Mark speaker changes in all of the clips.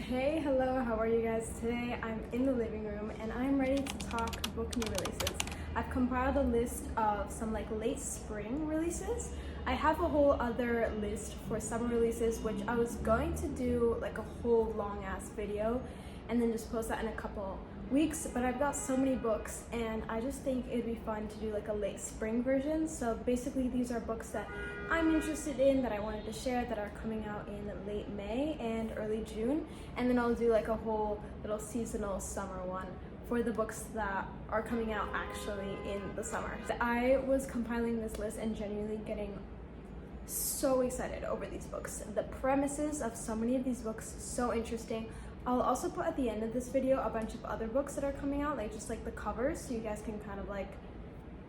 Speaker 1: Hey, hello, how are you guys? Today I'm in the living room and I'm ready to talk book new releases. I've compiled a list of some late spring releases. I have a whole other list for summer releases, which I was going to do a whole long ass video and then just post that in a couple weeks, but I've got so many books and I just think it'd be fun to do a late spring version. So basically these are books that I'm interested in that I wanted to share that are coming out in late May and early June, and then I'll do a whole little seasonal summer one for the books that are coming out actually in the summer. I was compiling this list and genuinely getting so excited over these books. The premises of so many of these books so interesting. I'll also put at the end of this video a bunch of other books that are coming out, just the covers, so you guys can kind of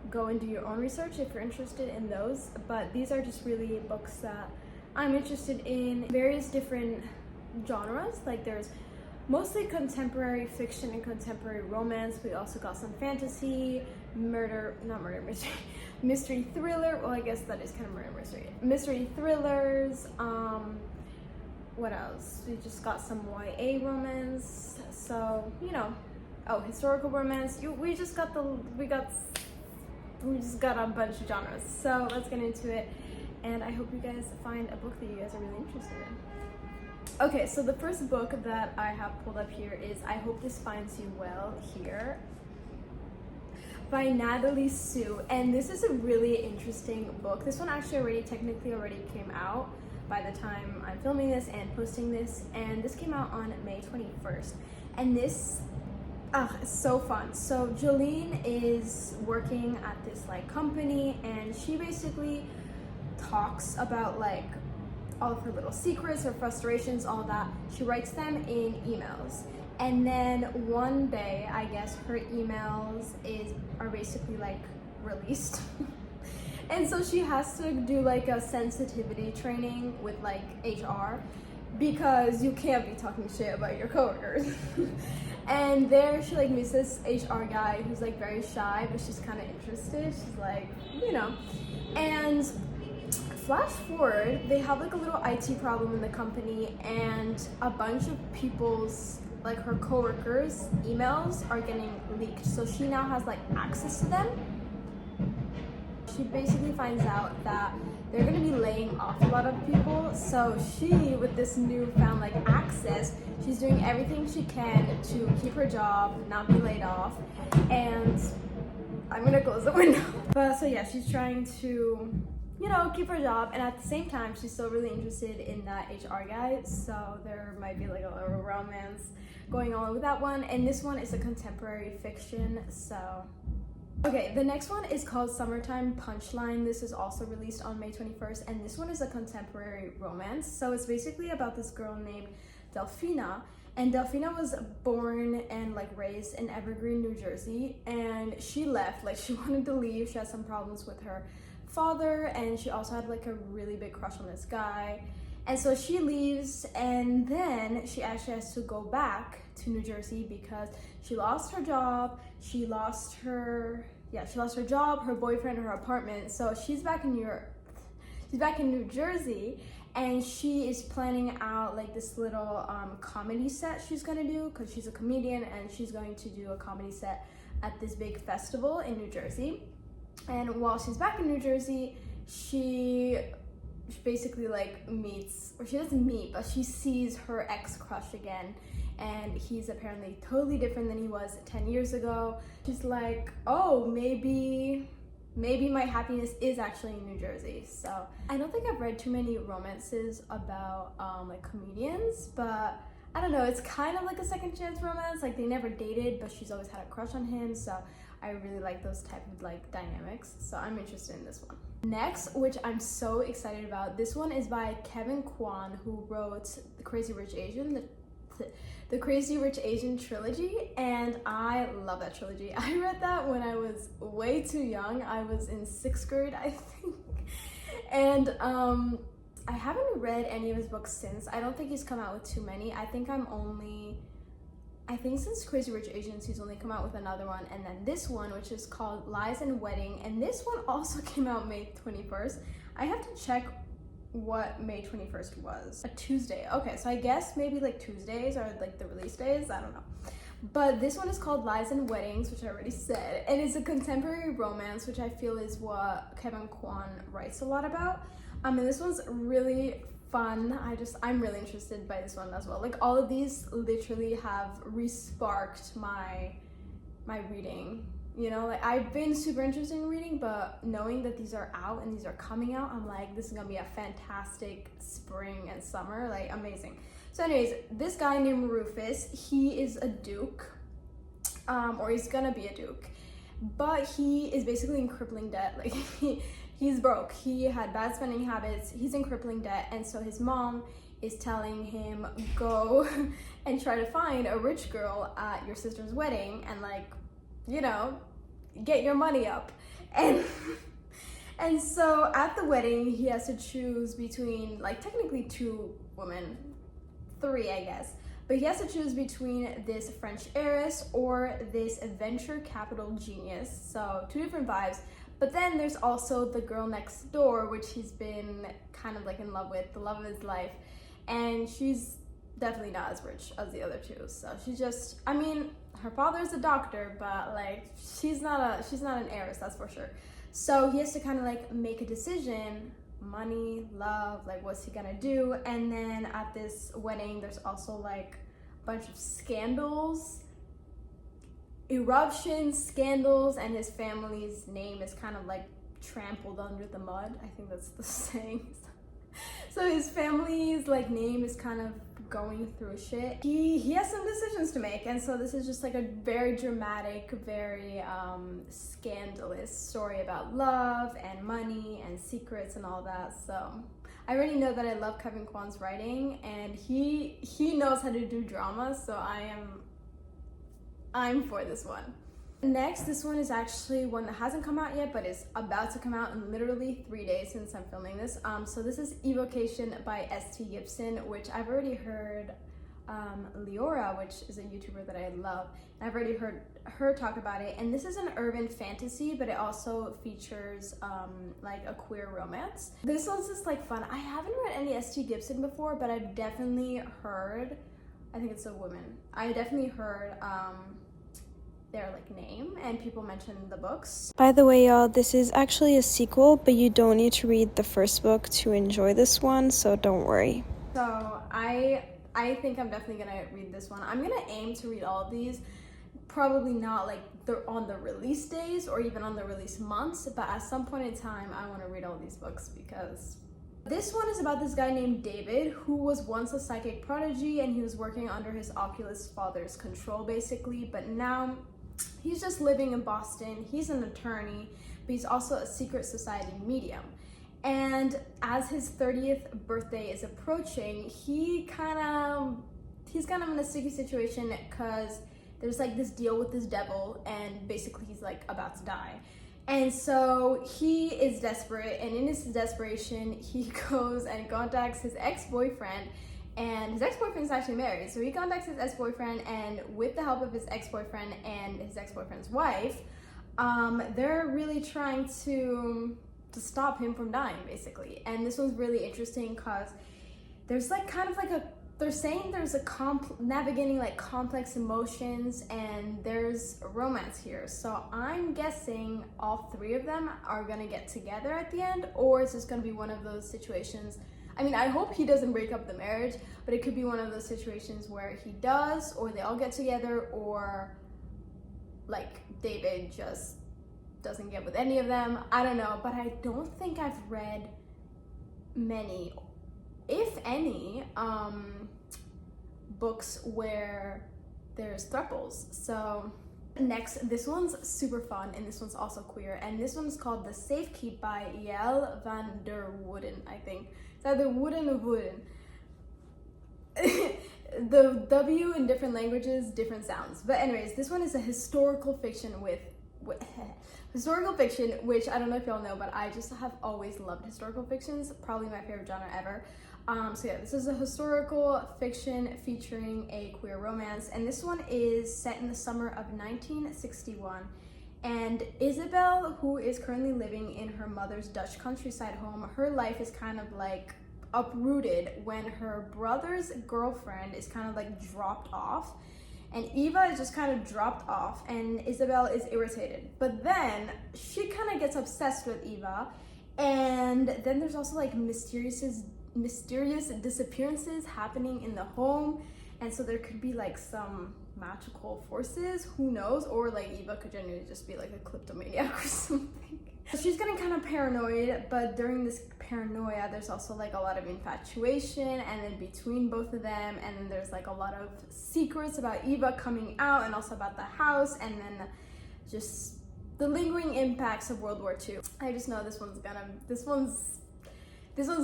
Speaker 1: go and do your own research if you're interested in those. But these are just really books that I'm interested in, various different genres. There's mostly contemporary fiction and contemporary romance. We also got some fantasy, mystery thriller. Well, I guess that is kind of murder mystery. Mystery thrillers. What else? We just got some YA romance. So, historical romance. We just got a bunch of genres. So let's get into it. And I hope you guys find a book that you guys are really interested in. Okay, so the first book that I have pulled up here is I Hope This Finds You Well Here by Natalie Sue. And this is a really interesting book. This one actually technically already came out by the time I'm filming this and posting this, and this came out on May 21st. And this it's so fun. So Jolene is working at this company, and she basically talks about all of her little secrets, her frustrations, all that. She writes them in emails, and then one day I guess her emails are basically released. And so she has to do a sensitivity training with HR, because you can't be talking shit about your coworkers. And there she meets this HR guy who's very shy, but she's kind of interested. She's and flash forward, they have a little IT problem in the company, and a bunch of people's her coworkers' emails are getting leaked. So she now has access to them. She basically finds out that they're going to be laying off a lot of people. So she, with this newfound access, she's doing everything she can to keep her job, not be laid off. And I'm going to close the window. But so yeah, she's trying to, keep her job. And at the same time, she's still really interested in that HR guy. So there might be a little romance going on with that one. And this one is a contemporary fiction. So okay, the next one is called Summertime Punchline. This is also released on May 21st, and this one is a contemporary romance. So it's basically about this girl named Delphina, and Delphina was born and raised in Evergreen, New Jersey, and she left. She wanted to leave. She had some problems with her father, and she also had a really big crush on this guy. And so she leaves, and then she actually has to go back to New Jersey because she lost her job, she lost her job, her boyfriend, her apartment. So she's back in New Jersey, and she is planning out this little comedy set she's gonna do, because she's a comedian, and she's going to do a comedy set at this big festival in New Jersey. And while she's back in New Jersey, she basically meets, or she doesn't meet, but she sees her ex-crush again, and he's apparently totally different than he was 10 years ago. She's oh, maybe my happiness is actually in New Jersey. So I don't think I've read too many romances about comedians, but I don't know, it's kind of a second chance romance. They never dated, but she's always had a crush on him. So I really like those type of dynamics. So I'm interested in this one. Next, which I'm so excited about, this one is by Kevin Kwan, who wrote The Crazy Rich Asian, the Crazy Rich Asian trilogy, and I love that trilogy. I read that when I was way too young. I was in 6th grade, I think. And I haven't read any of his books since. I don't think he's come out with too many. I think since Crazy Rich Asians, he's only come out with another one, and then this one, which is called Lies and Wedding, and this one also came out May 21st. I have to check what May 21st was. A Tuesday. Okay, so I guess maybe like Tuesdays are like the release days. I don't know. But this one is called Lies and Weddings, which I already said. And it's a contemporary romance, which I feel is what Kevin Kwan writes a lot about. And this one's really fun. I'm really interested by this one as well. Like all of these literally have re-sparked my reading. You know, like I've been super interested in reading, but knowing that these are out and these are coming out, I'm like, this is gonna be a fantastic spring and summer, like amazing. So anyways, this guy named Rufus, he is a duke, or he's gonna be a duke, but he is basically in crippling debt. Like he's broke, he had bad spending habits, he's in crippling debt, and so his mom is telling him, go and try to find a rich girl at your sister's wedding and like, you know, get your money up. And so at the wedding he has to choose between, like, technically 2 women, 3 I guess, but he has to choose between this French heiress or this venture capital genius. So 2 different vibes. But then there's also the girl next door, which he's been kind of like in love with, the love of his life, and she's definitely not as rich as the other 2. So she's just, I mean, her father's a doctor, but like she's not an heiress, that's for sure. So he has to kind of like make a decision, money, love, like what's he gonna do. And then at this wedding there's also like a bunch of scandals, eruptions, scandals, and his family's name is kind of like trampled under the mud. I think that's the saying. So his family's like name is kind of going through shit. He has some decisions to make, and so this is just like a very dramatic, very scandalous story about love and money and secrets and all that. So I already know that I love Kevin Kwan's writing, and he knows how to do drama, so I'm for this one. Next, this one is actually one that hasn't come out yet, but is about to come out in literally 3 days since I'm filming this. So this is Evocation by S.T. Gibson, which I've already heard Leora, which is a YouTuber that I love, and I've already heard her talk about it. And this is an urban fantasy, but it also features like a queer romance. This one's just like fun. I haven't read any S.T. Gibson before, but I've definitely heard, I think it's a woman, I definitely heard their like name and people mention the books. By the way, y'all, this is actually a sequel, but you don't need to read the first book to enjoy this one, so don't worry. So I think I'm definitely gonna read this one. I'm gonna aim to read all of these, probably not like they're on the release days or even on the release months, but at some point in time I want to read all these books, because this one is about this guy named David who was once a psychic prodigy, and he was working under his Oculus father's control basically, but now he's just living in Boston. He's an attorney, but he's also a secret society medium. And as his 30th birthday is approaching, he's kind of in a sticky situation because there's like this deal with this devil, and basically he's like about to die. And so he is desperate, and in his desperation, he goes and contacts his ex-boyfriend, and his ex-boyfriend is actually married. So he contacts his ex-boyfriend, and with the help of his ex-boyfriend and his ex-boyfriend's wife, they're really trying to stop him from dying, basically. And this one's really interesting because there's like kind of like they're saying there's a navigating like complex emotions, and there's a romance here. So I'm guessing all 3 of them are gonna get together at the end, or it's just gonna be one of those situations. I mean, I hope he doesn't break up the marriage, but it could be one of those situations where he does, or they all get together, or like David just doesn't get with any of them. I don't know, but I don't think I've read many, if any, books where there's throuples. So next, this one's super fun, and this one's also queer, and this one's called The Safekeep by Yael van der Wooden, I think. It's either Wooden or Wooden. The W in different languages, different sounds. But anyways, this one is a historical fiction historical fiction, which I don't know if y'all know, but I just have always loved historical fictions. Probably my favorite genre ever. So yeah, this is a historical fiction featuring a queer romance, and this one is set in the summer of 1961. And Isabel, who is currently living in her mother's Dutch countryside home, her life is kind of like uprooted when her brother's girlfriend is kind of like dropped off, and Eva is just kind of dropped off, and Isabel is irritated. But then she kind of gets obsessed with Eva, and then there's also like mysterious disappearances happening in the home, and so there could be like some magical forces, who knows, or like Eva could genuinely just be like a kleptomaniac or something. She's getting kind of paranoid, but during this paranoia there's also like a lot of infatuation, and then between both of them, and then there's like a lot of secrets about Eva coming out, and also about the house, and then just the lingering impacts of World War II. I just know this one's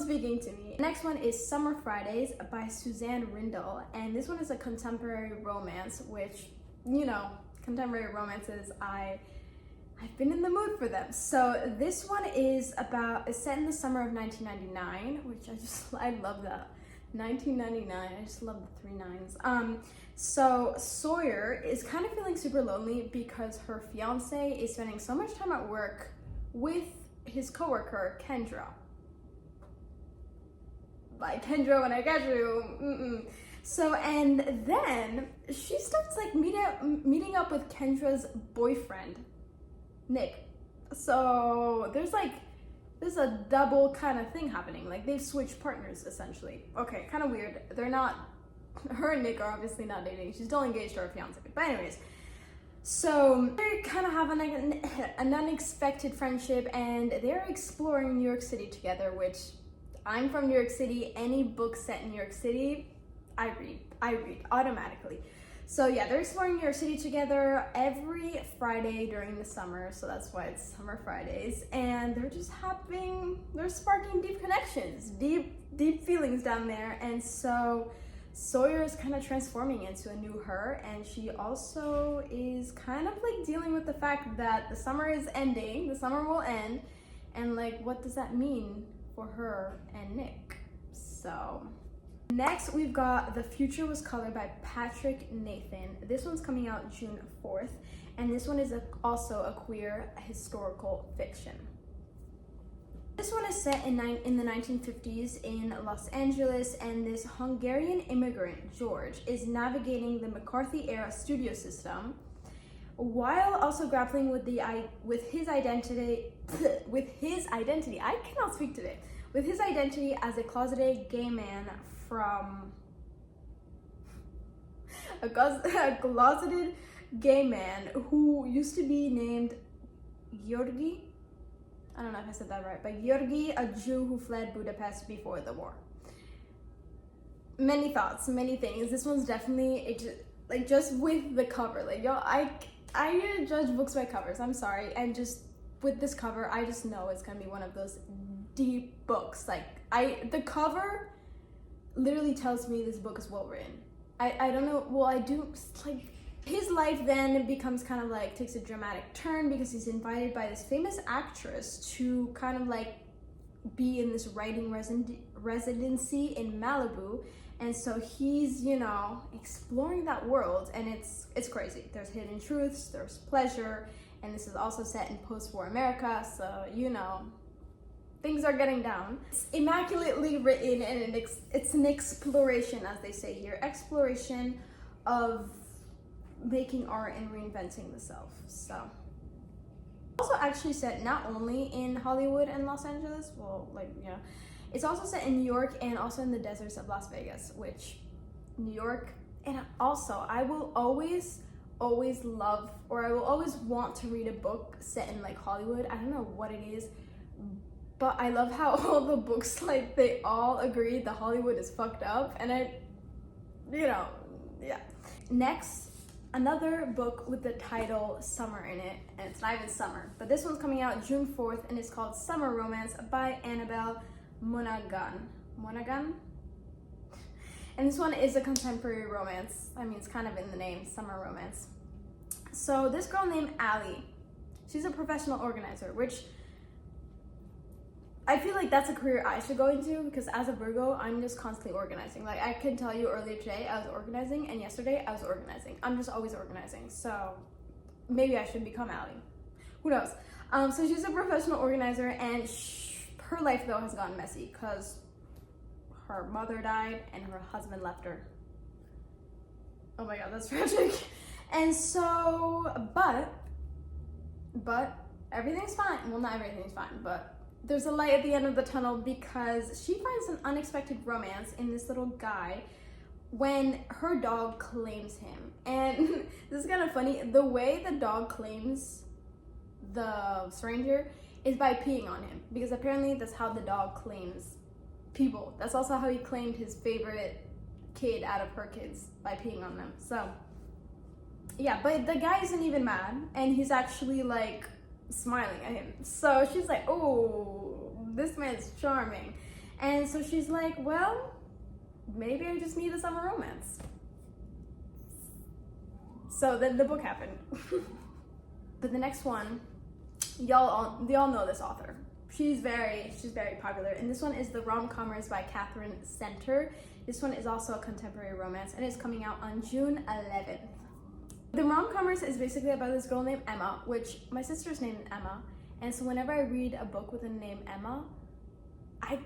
Speaker 1: speaking to me. The next one is Summer Fridays by Suzanne Rindle, and this one is a contemporary romance, which, you know, contemporary romances, I've been in the mood for them. So this one is set in the summer of 1999, which I love that. 1999, I just love the 3 9s. So Sawyer is kind of feeling super lonely because her fiance is spending so much time at work with his coworker, Kendra. Like, Kendra, when I get you. So, and then she starts like meeting up with Kendra's boyfriend, Nick. So there's a double kind of thing happening. Like, they've switched partners essentially. Okay, kind of weird. Her and Nick are obviously not dating. She's still engaged to her fiance. But anyways, so they kind of have an unexpected friendship, and they're exploring New York City together, which I'm from New York City. Any book set in New York City, I read automatically. So yeah, they're exploring New York City together every Friday during the summer, so that's why it's Summer Fridays, and they're sparking deep connections, deep feelings down there, and so Sawyer is kind of transforming into a new her, and she also is kind of like dealing with the fact that the summer is ending, the summer will end, and like, what does that mean for her and Nick? So next, we've got The Future Was Colored by Patrick Nathan. This one's coming out June 4th, and this one is also a queer historical fiction. This one is set in the 1950s in Los Angeles, and this Hungarian immigrant, George, is navigating the McCarthy-era studio system while also grappling with his identity. I cannot speak today. With his identity as a closeted gay man from a closeted gay man who used to be named Georgi. I don't know if I said that right, but Georgi, a Jew who fled Budapest before the war. Many thoughts, many things. This one's definitely just with the cover, like, yo, I judge books by covers. I'm sorry, and just with this cover, I just know it's gonna be one of those deep books. Like, the cover literally tells me this book is well written. I don't know, well, I do, like, his life then becomes kind of like, takes a dramatic turn because he's invited by this famous actress to kind of like be in this writing residency in Malibu, and so he's, you know, exploring that world, and it's crazy. There's hidden truths, there's pleasure, and this is also set in post-war America, so, you know, things are getting down. It's immaculately written, and it's an exploration, as they say here, exploration of making art and reinventing the self. So also actually set not only in Hollywood and Los Angeles, well, like, you know, it's also set in New York and also in the deserts of Las Vegas, which New York, and also I will always love, or I will always want to read a book set in like Hollywood. I don't know what it is, but I love how all the books, like, they all agree that Hollywood is fucked up, and yeah. Next, another book with the title Summer in it, and it's not even summer, but this one's coming out June 4th, and it's called Summer Romance by Annabelle Monaghan. And this one is a contemporary romance. I mean, it's kind of in the name, summer romance. So this girl named Allie, she's a professional organizer, which I feel like that's a career I should go into, because as a Virgo, I'm just constantly organizing. Like, I can tell you earlier today I was organizing, and yesterday I was organizing. I'm just always organizing. So maybe I should become Allie. Who knows? So she's a professional organizer, and her life though has gotten messy because her mother died and her husband left her. Oh my god, that's tragic. And so, but everything's fine. Well, not everything's fine, but there's a light at the end of the tunnel because she finds an unexpected romance in this little guy when her dog claims him. And this is kind of funny. The way the dog claims the stranger is by peeing on him, because apparently that's how the dog claims people. That's also how he claimed his favorite kid out of her kids, by peeing on them. So yeah, but the guy isn't even mad, and he's actually like smiling at him. So she's like, oh, this man's charming. And so she's like, well, maybe I just need a summer romance. So then the book happened. But the next one, they all know this author. She's very popular. And this one is The Rom-Commers by Catherine Center. This one is also a contemporary romance, and it's coming out on June 11th. The Rom-Commers is basically about this girl named Emma, which my sister's named Emma. And so whenever I read a book with the name Emma, I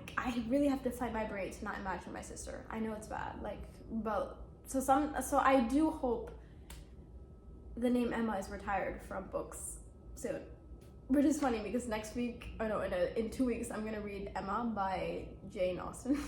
Speaker 1: really have to fight my brain to not imagine my sister. I know it's bad, so I do hope the name Emma is retired from books soon. Which is funny because next week, in 2 weeks, I'm gonna read Emma by Jane Austen.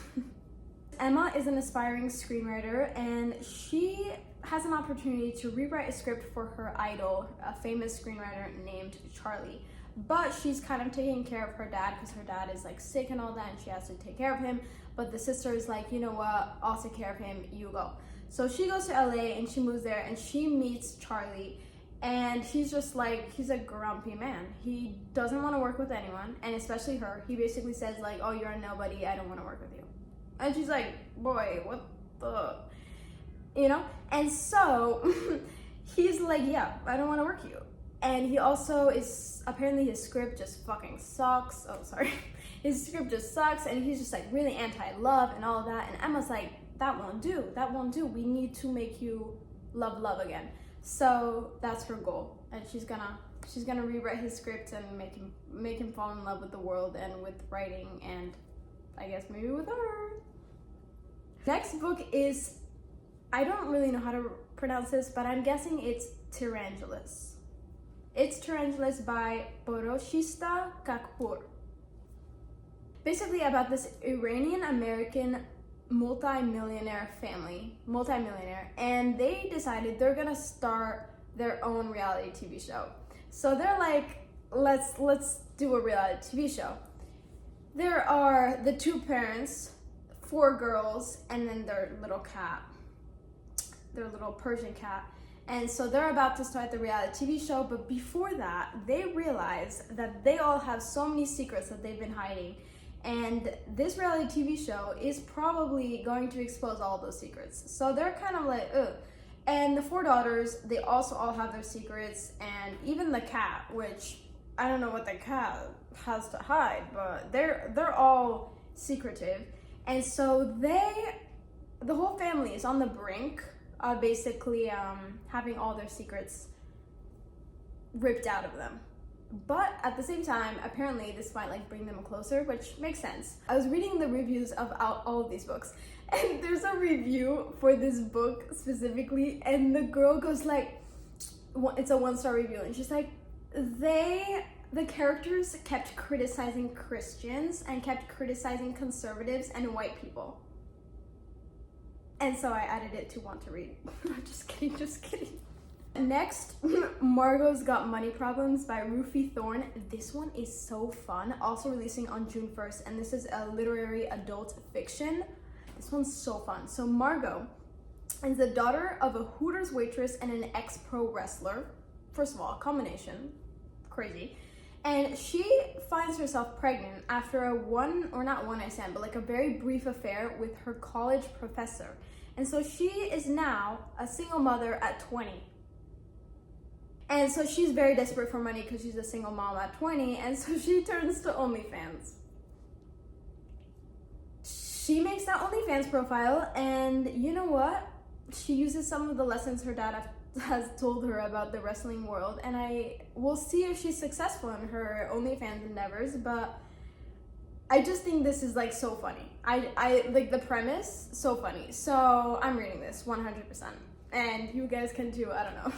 Speaker 1: Emma is an aspiring screenwriter, and she has an opportunity to rewrite a script for her idol, a famous screenwriter named Charlie. But she's kind of taking care of her dad because her dad is like sick and all that, and she has to take care of him. But the sister is like, you know what, I'll take care of him, you go. So she goes to LA and she moves there, and she meets Charlie. And he's a grumpy man. He doesn't want to work with anyone, and especially her. He basically says like, oh, you're a nobody, I don't want to work with you. And she's like, boy, what the, And so he's like, yeah, I don't want to work with you. And he also is, apparently his script just fucking sucks. Oh, sorry. His script just sucks, and he's just like really anti-love and all of that. And Emma's like, that won't do. We need to make you love again. So that's her goal, and she's gonna rewrite his script and make him fall in love with the world and with writing, and I guess maybe with her. Next book is, I don't really know how to pronounce this, but I'm guessing it's Tyrangelus. It's Tyrangelus by Poroshista Kakpur. Basically about this Iranian American multi-millionaire, and they decided they're gonna start their own reality TV show. So they're like, let's do a reality TV show. There are the two parents, 4 girls, and then their little cat, their little Persian cat. And so they're about to start the reality TV show, but before that, they realize that they all have so many secrets that they've been hiding. And this reality TV show is probably going to expose all those secrets. So they're kind of like, ugh. And the 4 daughters, they also all have their secrets, and even the cat, which I don't know what the cat has to hide, but they're all secretive. And so the whole family is on the brink of basically having all their secrets ripped out of them. But at the same time, apparently this might like bring them closer, which makes sense. I was reading the reviews of all of these books, and there's a review for this book specifically, and the girl goes like, it's a 1-star review, and she's like, the characters kept criticizing Christians and kept criticizing conservatives and white people. And so I added it to want to read. Just kidding. Next, Margot's Got Money Problems by Ruthie Thorne. This one is so fun. Also releasing on June 1st, and this is a literary adult fiction. This one's so fun. So Margot is the daughter of a Hooters waitress and an ex-pro wrestler. First of all, combination, crazy. And she finds herself pregnant after a a very brief affair with her college professor. And so she is now a single mother at 20. And so she's very desperate for money because she's a single mom at 20, and so she turns to OnlyFans. She makes that OnlyFans profile, and you know what? She uses some of the lessons her dad has told her about the wrestling world, and we'll see if she's successful in her OnlyFans endeavors, but I just think this is like so funny. I like the premise, so funny. So I'm reading this 100%. And you guys can too, I don't know.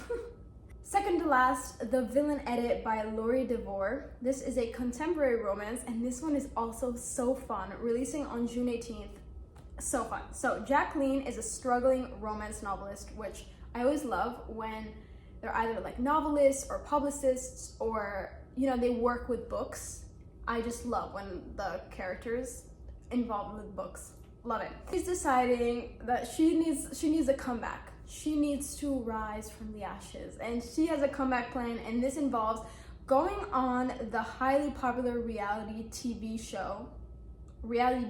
Speaker 1: Second to last, The Villain Edit by Laurie DeVore. This is a contemporary romance, and this one is also so fun, releasing on June 18th. So fun. So Jacqueline is a struggling romance novelist, which I always love when they're either like novelists or publicists, or, you know, they work with books. I just love when the characters involved with books. Love it. She's deciding that she needs a comeback. She needs to rise from the ashes, and she has a comeback plan, and this involves going on the highly popular reality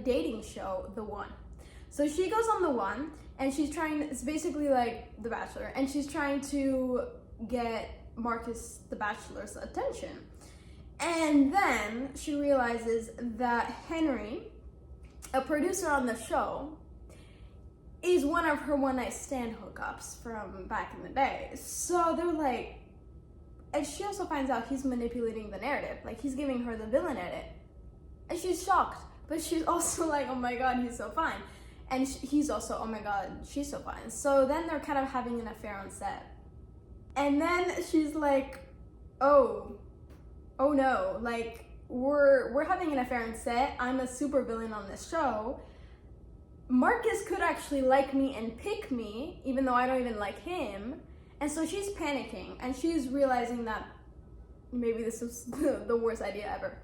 Speaker 1: dating show, The One. So she goes on The One, and it's basically like The Bachelor, and she's trying to get Marcus the Bachelor's attention. And then she realizes that Henry, a producer on the show, is one of her one-night stand hookups from back in the day. So they're like, and she also finds out he's manipulating the narrative. Like, he's giving her the villain edit. And she's shocked, but she's also like, oh my God, he's so fine. And he's also, oh my God, she's so fine. So then they're kind of having an affair on set. And then she's like, oh no, like, we're having an affair on set. I'm a super villain on this show. Marcus could actually like me and pick me, even though I don't even like him. And so she's panicking, and she's realizing that maybe this was the worst idea ever.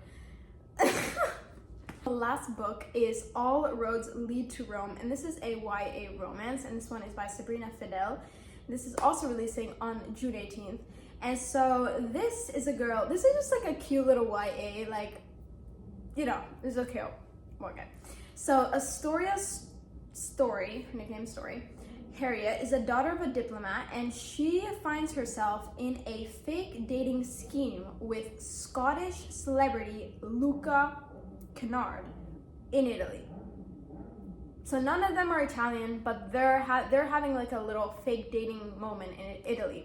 Speaker 1: The last book is All Roads Lead to Rome, and this is a YA romance, and this one is by Sabrina Fidel. This is also releasing on June 18th. And so this is just like a cute little YA, like, you know, it's okay. Okay. So Astoria's story, her nickname Story, Harriet, is a daughter of a diplomat, and she finds herself in a fake dating scheme with Scottish celebrity Luca Kennard in Italy. So none of them are Italian, but they're having like a little fake dating moment in Italy,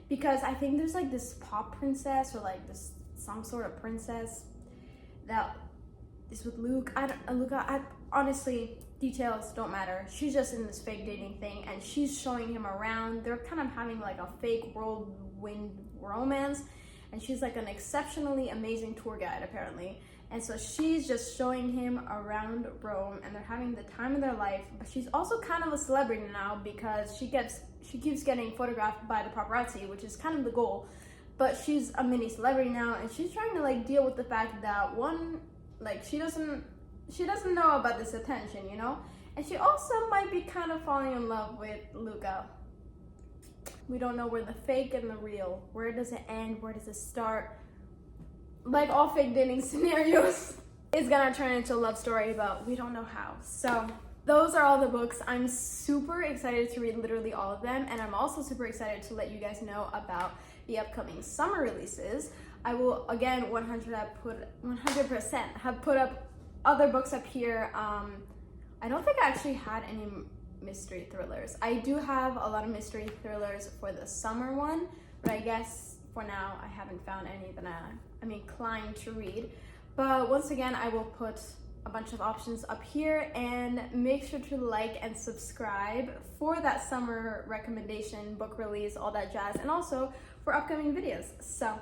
Speaker 1: because I think there's like this pop princess, or like this some sort of princess that is with Luke. Honestly, details don't matter. She's just in this fake dating thing, and she's showing him around. They're kind of having like a fake whirlwind romance, and she's like an exceptionally amazing tour guide apparently. And so she's just showing him around Rome, and they're having the time of their life. But she's also kind of a celebrity now, because she keeps getting photographed by the paparazzi, which is kind of the goal. But she's a mini celebrity now, and she's trying to like deal with the fact that she doesn't know about this attention, you know? And she also might be kind of falling in love with Luca. We don't know where the fake and the real, where does it end, where does it start? Like all fake dating scenarios, it's gonna turn into a love story, but we don't know how. So those are all the books. I'm super excited to read literally all of them, and I'm also super excited to let you guys know about the upcoming summer releases. I will, again, 100% have put up other books up here. I don't think I actually had any mystery thrillers. I do have a lot of mystery thrillers for the summer one, but I guess for now I haven't found any that I'm inclined to read. But once again, I will put a bunch of options up here, and make sure to like and subscribe for that summer recommendation, book release, all that jazz, and also for upcoming videos. So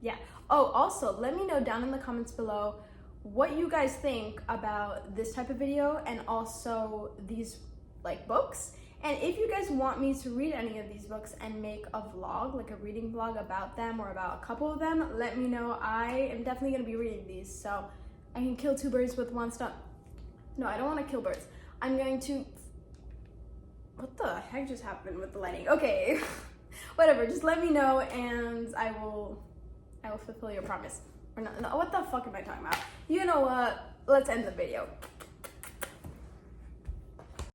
Speaker 1: yeah. Oh, also let me know down in the comments below what you guys think about this type of video, and also these like books. And if you guys want me to read any of these books and make a vlog, like a reading vlog about them, or about a couple of them, let me know. I am definitely gonna be reading these, so I can kill two birds with one stone. No, I don't want to kill birds. I'm going to, what the heck just happened with the lighting? Okay, whatever, just let me know, and I will fulfill your promise. Or not, no, what the fuck am I talking about? You know what, let's end the video.